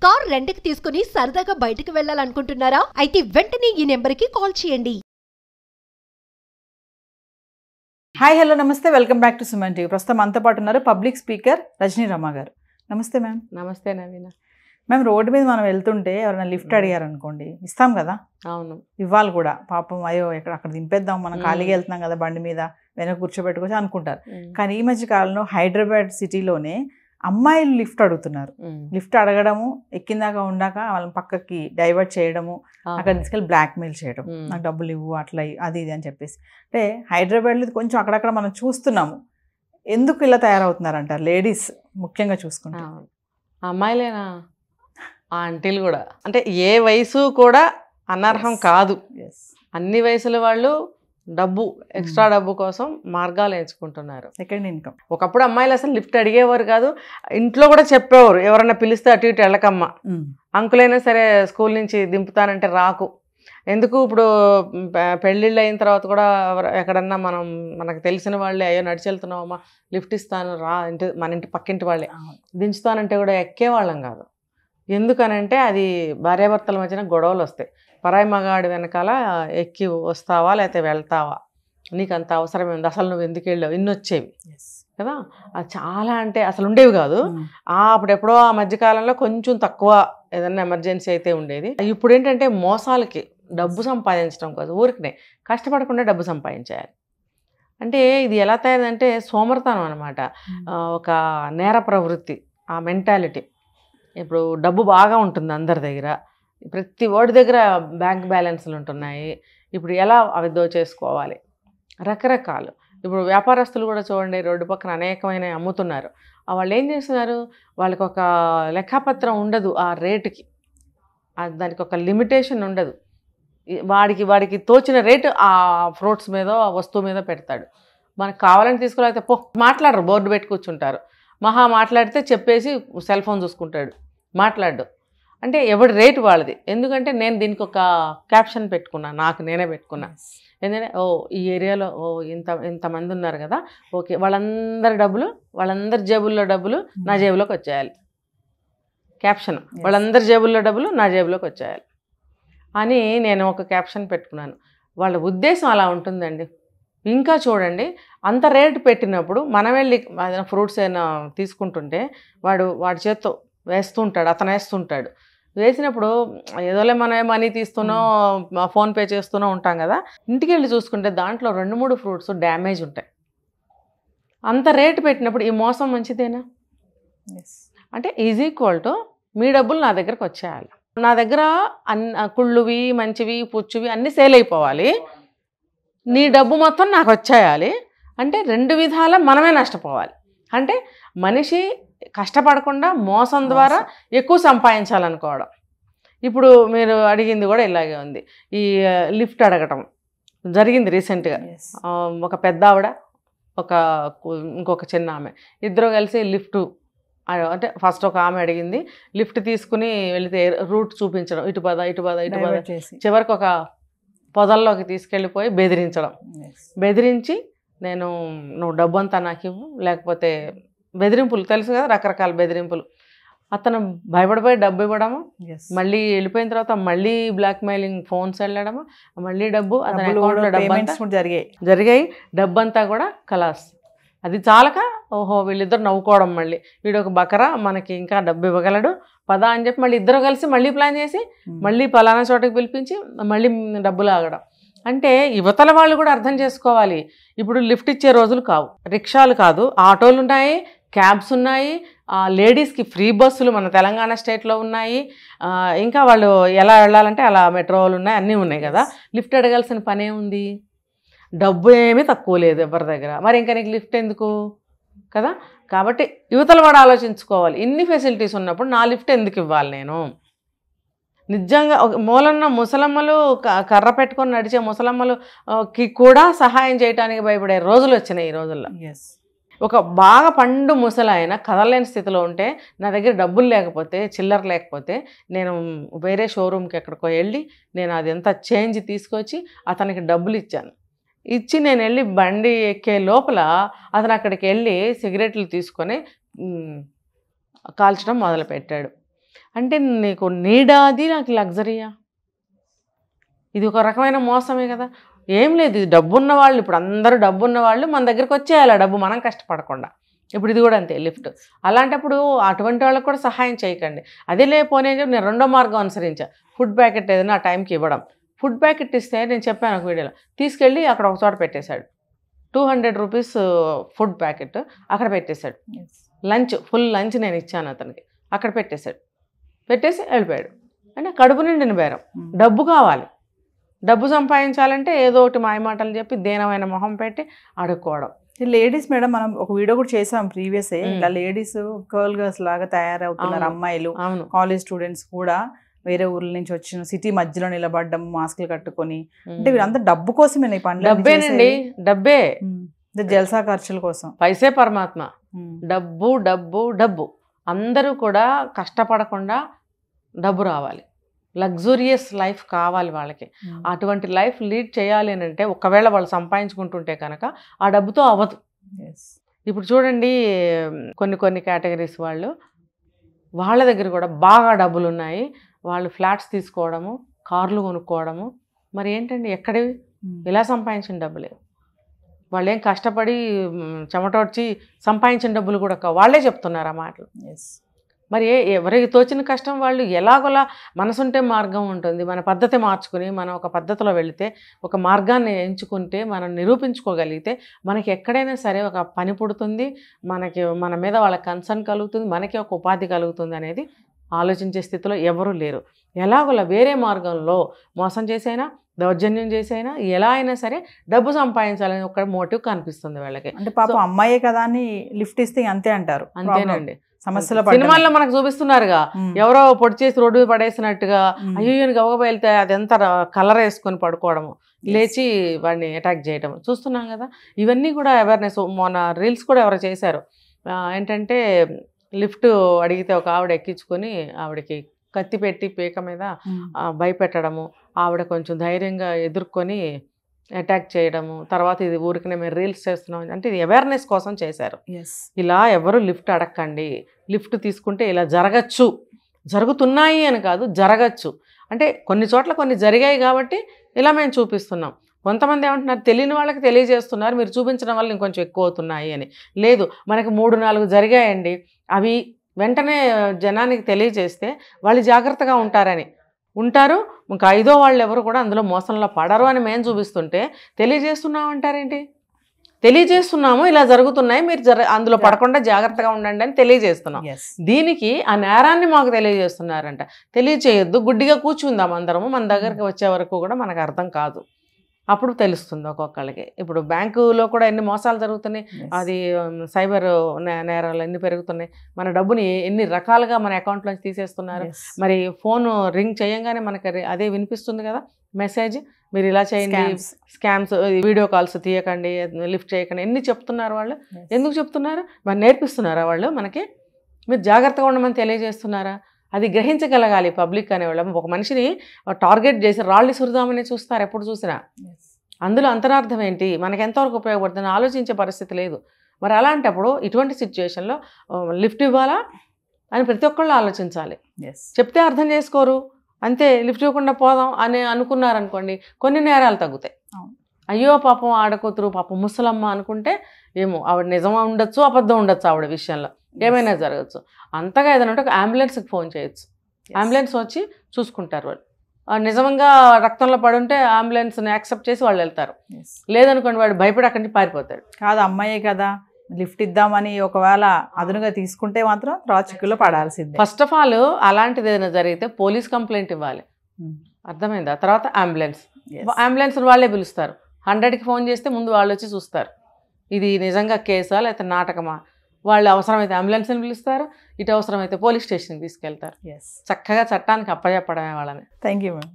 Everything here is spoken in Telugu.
కార్ రెంట్‌కి తీసుకుని సరదాగా బయటికి వెళ్ళాలనుకుంటున్నారా? అయితే వెంటనే ఈ నెంబర్‌కి కాల్ చేయండి. హాయ్ హలో నమస్తే welcome back to Suman TV. ప్రస్తుతం మనతో పాటు ఉన్నారు పబ్లిక్ స్పీకర్ రజనీ రమ గారు. నమస్తే మ్యామ్. నమస్తే నవీన. మ్యామ్, రోడ్డు మీద మనం వెళ్తుంటే ఎవరైనా లిఫ్ట్ అడిగారు అనుకోండి, ఇస్తాం కదా. అవును, ఇవ్వాలి కూడా. పాపం అయ్యో అక్కడ దింపేద్దాం, మనం ఖాళీగా వెళ్తున్నాం కదా బండి మీద, వెనక కూర్చోబెట్టుకోవచ్చు అనుకుంటారు. కానీ ఈ మధ్య కాలంలో హైదరాబాద్ సిటీలోనే అమ్మాయిలు లిఫ్ట్ అడుగుతున్నారు. లిఫ్ట్ అడగడము, ఎక్కిందాక ఉండాక వాళ్ళని పక్కకి డైవర్ట్ చేయడము, అక్కడ తీసుకెళ్ళి బ్లాక్మెయిల్ చేయడం, నాకు డబ్బులు ఇవ్వు అట్లా అది ఇది అని చెప్పేసి. అంటే హైదరాబాద్లో కొంచెం అక్కడక్కడ మనం చూస్తున్నాము. ఎందుకు ఇలా తయారవుతున్నారంటారు లేడీస్ ముఖ్యంగా చూసుకుంటే? అమ్మాయిలేనా, ఆంటీలు కూడా, అంటే ఏ వయసు కూడా అనర్హం కాదు. అన్ని వయసుల వాళ్ళు డబ్బు, ఎక్స్ట్రా డబ్బు కోసం మార్గాలు ఎంచుకుంటున్నారు. Second income. ఒకప్పుడు అమ్మాయిలు అసలు లిఫ్ట్ అడిగేవారు కాదు, ఇంట్లో కూడా చెప్పేవారు, ఎవరైనా పిలిస్తే అటు ఇటు వెళ్ళకమ్మా, అంకులైనా సరే స్కూల్ నుంచి దింపుతానంటే రాకు. ఎందుకు ఇప్పుడు పెళ్ళిళ్ళు అయిన తర్వాత కూడా ఎక్కడన్నా మనకు తెలిసిన వాళ్ళే, అయ్యో నడిచి వెళ్తున్నావమ్మా లిఫ్ట్ ఇస్తాను రా, మన ఇంటి పక్కింటి వాళ్ళే దించుతానంటే కూడా ఎక్కేవాళ్ళం కాదు. ఎందుకనంటే అది భార్యాభర్తల మధ్యన గొడవలు వస్తాయి. పరాయి మగాడి వెనకాల ఎక్కి వస్తావా లేకపోతే వెళ్తావా, నీకు అంత అవసరం ఉంది, అసలు నువ్వు ఎందుకు వెళ్ళావు, ఇన్ని వచ్చేవి కదా. అది చాలా అంటే అసలు ఉండేవి కాదు. అప్పుడెప్పుడో ఆ మధ్యకాలంలో కొంచెం తక్కువ, ఏదన్నా ఎమర్జెన్సీ అయితే ఉండేది. ఇప్పుడు ఏంటంటే మోసాలకి డబ్బు సంపాదించడం కాదు, ఊరికనే కష్టపడకుండా డబ్బు సంపాదించాలి. అంటే ఇది ఎలా తయారంటే సోమర్తనం అనమాట, ఒక నేర ప్రవృత్తి, ఆ మెంటాలిటీ. ఇప్పుడు డబ్బు బాగా ఉంటుంది అందరి దగ్గర, ప్రతి వాడి దగ్గర బ్యాంక్ బ్యాలెన్స్లు ఉంటున్నాయి. ఇప్పుడు ఎలా అవి దోచేసుకోవాలి, రకరకాలు. ఇప్పుడు వ్యాపారస్తులు కూడా చూడండి, రోడ్డు పక్కన అనేకమైన అమ్ముతున్నారు. వాళ్ళు ఏం చేస్తున్నారు, వాళ్ళకి ఒక లెక్కపత్రం ఉండదు, ఆ రేటుకి దానికి ఒక లిమిటేషన్ ఉండదు. వాడికి తోచిన రేటు ఆ ఫ్రూట్స్ మీద, ఆ వస్తువు మీద పెడతాడు. మనకు కావాలని తీసుకోలేకపోతే మాట్లాడరు, బోర్డు పెట్టి కూర్చుంటారు. మహా మాట్లాడితే చెప్పేసి సెల్ ఫోన్ చూసుకుంటాడు, మాట్లాడు. అంటే ఎవడి రేటు వాళ్ళది. ఎందుకంటే నేను దీనికి ఒక క్యాప్షన్ పెట్టుకున్నా, నాకు నేనే పెట్టుకున్నా. ఎందుకంటే ఈ ఏరియాలో ఇంతమంది ఉన్నారు కదా, ఓకే, వాళ్ళందరి జేబుల్లో డబ్బులు నా జేబులోకి వచ్చేయాలి. క్యాప్షన్, వాళ్ళందరి జేబుల్లో డబ్బులు నా జేబులోకి వచ్చేయాలి అని నేను ఒక క్యాప్షన్ పెట్టుకున్నాను. వాళ్ళ ఉద్దేశం అలా ఉంటుందండి. ఇంకా చూడండి, అంత రేటు పెట్టినప్పుడు మనం వెళ్ళి ఏదైనా ఫ్రూట్స్ అయినా తీసుకుంటుంటే వాడి చేత్తో వేస్తుంటాడు, అతను వేస్తుంటాడు. వేసినప్పుడు ఏదోలే మనం మనీ తీస్తున్నాం, ఫోన్పే చేస్తూనే ఉంటాం కదా. ఇంటికి వెళ్ళి చూసుకుంటే దాంట్లో 2-3 ఫ్రూట్స్ డ్యామేజ్ ఉంటాయి. అంత రేటు పెట్టినప్పుడు ఈ మోసం మంచిదేనా? అంటే ఈజ్ ఈక్వల్ టు మీ డబ్బులు నా దగ్గరకు వచ్చేయాలి. నా దగ్గర కుళ్ళువి, మంచివి, పుచ్చువి అన్నీ సేల్ అయిపోవాలి. నీ డబ్బు మొత్తం నాకు వచ్చేయాలి. అంటే 2 విధాల మనమే నష్టపోవాలి. అంటే మనిషి కష్టపడకుండా మోసం ద్వారా ఎక్కువ సంపాదించాలనుకోవడం. ఇప్పుడు మీరు అడిగింది కూడా ఇలాగే ఉంది. ఈ లిఫ్ట్ అడగటం జరిగింది రీసెంట్గా. ఒక పెద్ద ఆవిడ, ఇంకొక చిన్న ఆమె, ఇద్దరు కలిసి లిఫ్ట్ అంటే ఫస్ట్ ఒక ఆమె అడిగింది, లిఫ్ట్ తీసుకుని వెళితే రూట్ చూపించడం, ఇటు పద చివరికి ఒక పొదల్లోకి తీసుకెళ్ళిపోయి బెదిరించి నువ్వు డబ్బు అంతా నాకు ఇవ్వు, లేకపోతే బెదిరింపులు తెలుసు కదా, రకరకాల బెదిరింపులు. అతను భయపడిపోయి డబ్బు ఇవ్వడము, మళ్ళీ వెళ్ళిపోయిన తర్వాత మళ్ళీ బ్లాక్మెయిలింగ్ ఫోన్స్ వెళ్ళడము, మళ్ళీ డబ్బు అతని అకౌంట్లో డబ్బు జరిగాయి. డబ్బు అంతా కూడా కలాస్. అది చాలక వీళ్ళిద్దరు నవ్వుకోవడం, మళ్ళీ వీడు ఒక బకరా మనకి ఇంకా డబ్బు ఇవ్వగలడు పదా అని చెప్పి మళ్ళీ ఇద్దరు కలిసి మళ్ళీ ప్లాన్ చేసి మళ్ళీ పలానా చోటకి పిలిపించి మళ్ళీ డబ్బులు ఆగడం. అంటే యువతల వాళ్ళు కూడా అర్థం చేసుకోవాలి, ఇప్పుడు లిఫ్ట్ ఇచ్చే రోజులు కావు, రిక్షాలు కాదు, ఆటోలు ఉన్నాయి, క్యాబ్స్ ఉన్నాయి, లేడీస్కి ఫ్రీ బస్సులు మన తెలంగాణ స్టేట్లో ఉన్నాయి. ఇంకా వాళ్ళు ఎలా వెళ్ళాలంటే అలా మెట్రోలు ఉన్నాయి, అన్నీ ఉన్నాయి కదా. లిఫ్ట్ అడగాల్సిన పనే ఉంది, డబ్బు ఏమీ తక్కువ లేదు ఎవరి దగ్గర, మరి ఇంకా నీకు లిఫ్ట్ ఎందుకు కదా. కాబట్టి యువతల వాడు ఆలోచించుకోవాలి, ఇన్ని ఫెసిలిటీస్ ఉన్నప్పుడు నా లిఫ్ట్ ఎందుకు ఇవ్వాలి నేను? నిజంగా మూలన్న ముసలమ్మలు, కర్ర పెట్టుకొని నడిచే ముసలమ్మలకి కూడా సహాయం చేయడానికి భయపడే రోజులు వచ్చినాయి ఈ రోజుల్లో. ఒక బాగా పండు ముసలాయన కదలలేని స్థితిలో ఉంటే, నా దగ్గర డబ్బులు లేకపోతే, చిల్లర లేకపోతే, నేను వేరే షోరూమ్కి ఎక్కడికో వెళ్ళి నేను అది ఎంత చేంజ్ తీసుకొచ్చి అతనికి డబ్బులు ఇచ్చాను. ఇచ్చి నేను వెళ్ళి బండి ఎక్కే లోపల అతను అక్కడికి వెళ్ళి సిగరెట్లు తీసుకొని కాల్చడం మొదలుపెట్టాడు. అంటే నీకు నీడా అది, నాకు లగ్జరీయా? ఇది ఒక రకమైన మోసమే కదా. ఏం లేదు, ఇది డబ్బున్న వాళ్ళు, ఇప్పుడు అందరూ డబ్బున్న వాళ్ళు మన దగ్గరికి వచ్చేయాలి ఆ డబ్బు, మనం కష్టపడకుండా. ఇప్పుడు ఇది కూడా అంతే లిఫ్ట్. అలాంటప్పుడు అటువంటి వాళ్ళకి కూడా సహాయం చేయకండి. అదే లేకపోతే నేను రెండో మార్గం అనుసరించా. ఫుడ్ ప్యాకెట్ ఏదైనా ఆ టైంకి ఇవ్వడం. ఫుడ్ ప్యాకెట్ ఇస్తే నేను చెప్పాను ఒక వీడియోలో, తీసుకెళ్ళి అక్కడ ఒక చోట పెట్టేశాడు. 200 రూపీస్ ఫుడ్ ప్యాకెట్ అక్కడ పెట్టేశాడు. లంచ్, ఫుల్ లంచ్ నేను ఇచ్చాను అతనికి, అక్కడ పెట్టేశాడు. పెట్టేసి వెళ్ళిపోయాడు. అంటే కడుపు నిండిన బేరం. డబ్బు కావాలి, డబ్బు సంపాదించాలంటే ఏదో ఒకటి మాయమాటలు చెప్పి దీనమైన మొహం పెట్టి అడుక్కోవడం. లేడీస్ మేడం, మనం ఒక వీడియో కూడా చేసాం ప్రీవియస్. ఇలా లేడీస్ గర్ల్స్ లాగా తయారవుతున్నారు అమ్మాయిలు. కాలేజ్ స్టూడెంట్స్ కూడా వేరే ఊర్ల నుంచి వచ్చిన సిటీ మధ్యలో నిలబడ్డం, మాస్కులు కట్టుకొని. అంటే వీళ్ళంతా డబ్బు కోసమే ఈ పనులు. డబ్బేనండి, డబ్బే. జల్సా ఖర్చుల కోసం. పైసే పరమాత్మ. డబ్బు డబ్బు డబ్బు. అందరూ కూడా కష్టపడకుండా డబ్బు రావాలి, లగ్జూరియస్ లైఫ్ కావాలి వాళ్ళకి. అటువంటి లైఫ్ లీడ్ చేయాలి అని అంటే ఒకవేళ వాళ్ళు సంపాదించుకుంటుంటే కనుక ఆ డబ్బుతో అవ్వదు. ఇప్పుడు చూడండి, కొన్ని కేటగిరీస్ వాళ్ళు, వాళ్ళ దగ్గర కూడా బాగా డబ్బులు ఉన్నాయి, వాళ్ళు ఫ్లాట్స్ తీసుకోవడము, కార్లు కొనుక్కోవడము. మరి ఏంటండి, ఎక్కడివి? ఇలా సంపాదించిన డబ్బులే. వాళ్ళు ఏం కష్టపడి చెమటోడ్చి సంపాదించిన డబ్బులు కూడా వాళ్ళే చెప్తున్నారు ఆ మాటలు. మరి ఎవరికి తోచిన కష్టం వాళ్ళు ఎలాగోలా. మనసుంటే మార్గం ఉంటుంది. మన పద్ధతి మార్చుకుని మనం ఒక పద్ధతిలో వెళితే, ఒక మార్గాన్ని ఎంచుకుంటే, మనం నిరూపించుకోగలిగితే మనకి ఎక్కడైనా సరే ఒక పని పుడుతుంది, మనకి మన మీద వాళ్ళ కన్సర్న్ కలుగుతుంది, మనకి ఒక ఉపాధి కలుగుతుంది అనేది ఆలోచించే స్థితిలో ఎవరూ లేరు. ఎలాగోలా వేరే మార్గంలో మోసం చేసైనా, దౌర్జన్యం చేసైనా, ఎలా అయినా సరే డబ్బు సంపాదించాలని ఒక మోటివ్ కనిపిస్తుంది వాళ్ళకి. అంటే పాపం అమ్మాయే కదా అని లిఫ్ట్ ఇస్తే అంతే అంటారు. అంతేనండి. సమస్యలు సినిమాల్లో మనకు చూపిస్తున్నారుగా, ఎవరో పొడి చేసి రోడ్డు పడేసినట్టుగా, అయ్యో గవగబ వెళ్తే అది ఎంత కలర్ వేసుకొని పడుకోవడము, లేచి వాడిని అటాక్ చేయడం చూస్తున్నాం కదా. ఇవన్నీ కూడా అవేర్నెస్. మొన్న రీల్స్ కూడా ఎవరో చేశారు. ఏంటంటే లిఫ్ట్ అడిగితే ఒక ఆవిడ ఎక్కించుకొని ఆవిడకి కత్తి పెట్టి పీక మీద భయపెట్టడము, ఆవిడ కొంచెం ధైర్యంగా ఎదుర్కొని అటాక్ చేయడము. తర్వాత ఇది ఊరికనే మేము రీల్స్ చేస్తున్నాం అంటే ఇది అవేర్నెస్ కోసం చేశారు. ఇలా ఎవరు లిఫ్ట్ అడగండి. లిఫ్ట్ తీసుకుంటే ఇలా జరగచ్చు, జరుగుతున్నాయి అని కాదు, జరగచ్చు. అంటే కొన్ని చోట్ల కొన్ని జరిగాయి కాబట్టి ఇలా మేము చూపిస్తున్నాం. కొంతమంది ఏమంటున్నారు, తెలియని వాళ్ళకి తెలియజేస్తున్నారు, మీరు చూపించడం వల్ల ఇంకొంచెం ఎక్కువ అవుతున్నాయి అని. లేదు, మనకి 3-4 జరిగాయండి, అవి వెంటనే జనానికి తెలియజేస్తే వాళ్ళు జాగ్రత్తగా ఉంటారు. ఇంకా 5వ వాళ్ళు ఎవరు కూడా అందులో మోసంలో పడరు అని మేము చూపిస్తుంటే తెలియజేస్తున్నాం అంటారేంటి? తెలియజేస్తున్నాము, ఇలా జరుగుతున్నాయి, మీరు అందులో పడకుండా జాగ్రత్తగా ఉండండి అని తెలియజేస్తున్నాం. దీనికి ఆ నేరాన్ని మాకు తెలియజేస్తున్నారంట. తెలియచేయొద్దు, గుడ్డిగా కూర్చుందాం అందరము. మన దగ్గరికి వచ్చే వరకు కూడా మనకు అర్థం కాదు, అప్పుడు తెలుస్తుంది ఒక్కొక్కళ్ళకి. ఇప్పుడు బ్యాంకులో కూడా ఎన్ని మోసాలు జరుగుతున్నాయి, అది సైబర్ నేరాలు ఎన్ని పెరుగుతున్నాయి, మన డబ్బుని ఎన్ని రకాలుగా మన అకౌంట్లోంచి తీసేస్తున్నారు. మరి ఫోన్ రింగ్ చేయంగానే మనకి అదే వినిపిస్తుంది కదా మెసేజ్, మీరు ఇలా చేయండి, స్కామ్స్, వీడియో కాల్స్ తీయకండి, లిఫ్ట్ చేయకండి, ఎన్ని చెప్తున్నారు వాళ్ళు. ఎందుకు చెప్తున్నారు? మరి నేర్పిస్తున్నారా వాళ్ళు మనకి? మీరు జాగ్రత్తగా ఉండమని తెలియజేస్తున్నారా? అది గ్రహించగలగాలి పబ్లిక్ అనేవాళ్ళం. ఒక మనిషిని టార్గెట్ చేసి రాళ్ళు సురుదామని చూస్తారు ఎప్పుడు చూసినా. అందులో అంతరార్థం ఏంటి, మనకి ఎంతవరకు ఉపయోగపడుతుందని ఆలోచించే పరిస్థితి లేదు. మరి అలాంటప్పుడు ఇటువంటి సిచ్యువేషన్లో లిఫ్ట్ ఇవ్వాలా అని ప్రతి ఒక్కళ్ళు ఆలోచించాలి. చెప్తే అర్థం చేసుకోరు, అంతే, లిఫ్ట్ ఇవ్వకుండా పోదాం అని అనుకున్నారనుకోండి, కొన్ని నేరాలు తగ్గుతాయి. అయ్యో పాపం ఆడకూతురు, పాపం ముసలమ్మ అనుకుంటే ఏమో ఆవిడ నిజమా ఉండొచ్చు, అబద్ధం ఉండొచ్చు, ఆవిడ విషయంలో ఏమైనా జరగచ్చు. అంతగా ఏదైనా ఉంటే ఒక అంబులెన్స్కి ఫోన్ చేయొచ్చు, అంబులెన్స్ వచ్చి చూసుకుంటారు వాళ్ళు. నిజంగా రక్తంలో పడుంటే అంబులెన్స్ని యాక్సెప్ట్ చేసి వాళ్ళు వెళ్తారు. లేదనుకోండి వాడు భయపడి అక్కడి నుంచి పారిపోతాడు. కాదు, అమ్మాయే కదా లిఫ్ట్ ఇద్దామని ఒకవేళ అదునుగా తీసుకుంటే మాత్రం తర్వాత చిక్కులో పడాల్సిందే. ఫస్ట్ ఆఫ్ ఆల్ అలాంటిది ఏదైనా జరిగితే పోలీస్ కంప్లైంట్ ఇవ్వాలి, అర్థమైందా? తర్వాత అంబులెన్స్ వాళ్ళే పిలుస్తారు. 100కి ఫోన్ చేస్తే ముందు వాళ్ళు వచ్చి చూస్తారు ఇది నిజంగా కేసా లేకపోతే నాటకమా. వాళ్ళు అవసరమైతే అంబులెన్స్ని పిలుస్తారు, ఇటు అవసరమైతే పోలీస్ స్టేషన్కి తీసుకెళ్తారు. చక్కగా చట్టానికి అప్పచెప్పడమే వాళ్ళని. Thank you ma'am.